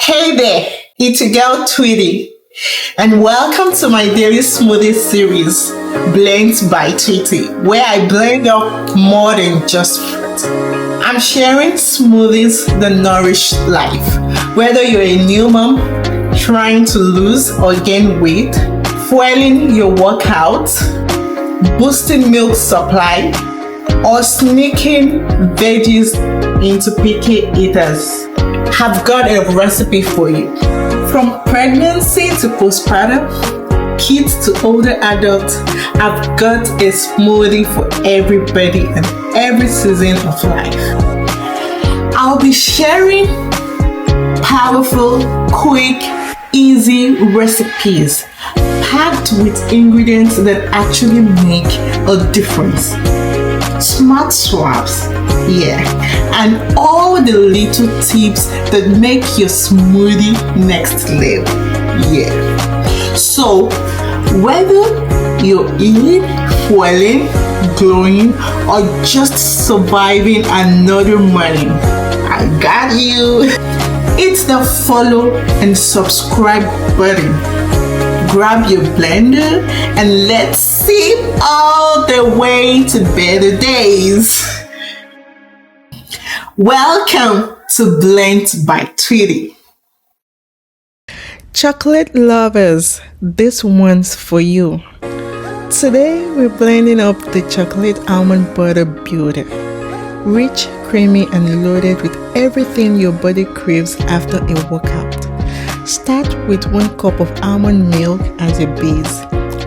Hey there, it's your girl Tweetie, and welcome to my daily smoothie series, Blends by Tweetie, where I blend up more than just fruit. I'm sharing smoothies that nourish life, whether you're a new mom trying to lose or gain weight, fueling your workout, boosting milk supply, or sneaking veggies into picky eaters. Have got a recipe for you. From pregnancy to postpartum, kids to older adults, I've got a smoothie for everybody and every season of life. I'll be sharing powerful, quick, easy recipes packed with ingredients that actually make a difference. Smart swaps, and all the little tips that make your smoothie next level, So, whether you're eating, fueling, glowing, or just surviving another morning, I got you. It's the follow and subscribe button. Grab your blender and let's sip all the way to better days. Welcome to Blends by Tweetie. Chocolate lovers, this one's for you. Today we're blending up the chocolate almond butter builder. Rich, creamy, and loaded with everything your body craves after a workout. Start with 1 cup of almond milk as a base.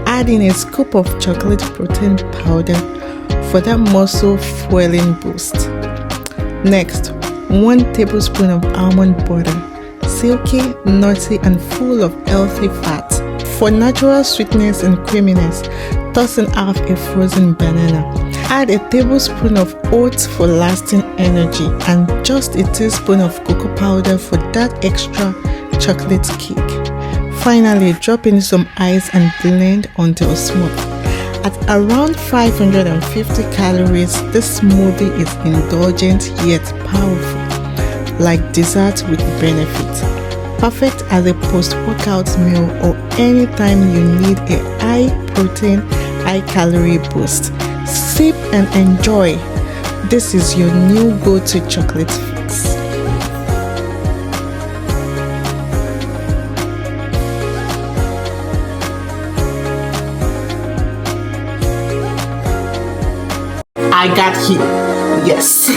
Add in a scoop of chocolate protein powder for that muscle fueling boost. Next, 1 tablespoon of almond butter, silky, nutty, and full of healthy fat. For natural sweetness and creaminess, toss in half a frozen banana. Add a tablespoon of oats for lasting energy and just a teaspoon of cocoa powder for that extra chocolate kick. Finally, drop in some ice and blend until smooth. At around 550 calories, this smoothie is indulgent yet powerful, like dessert with benefit. Perfect as a post-workout meal or anytime you need a high-protein, high-calorie boost. Sip and enjoy. This is your new go-to chocolate fix. I got you. Yes.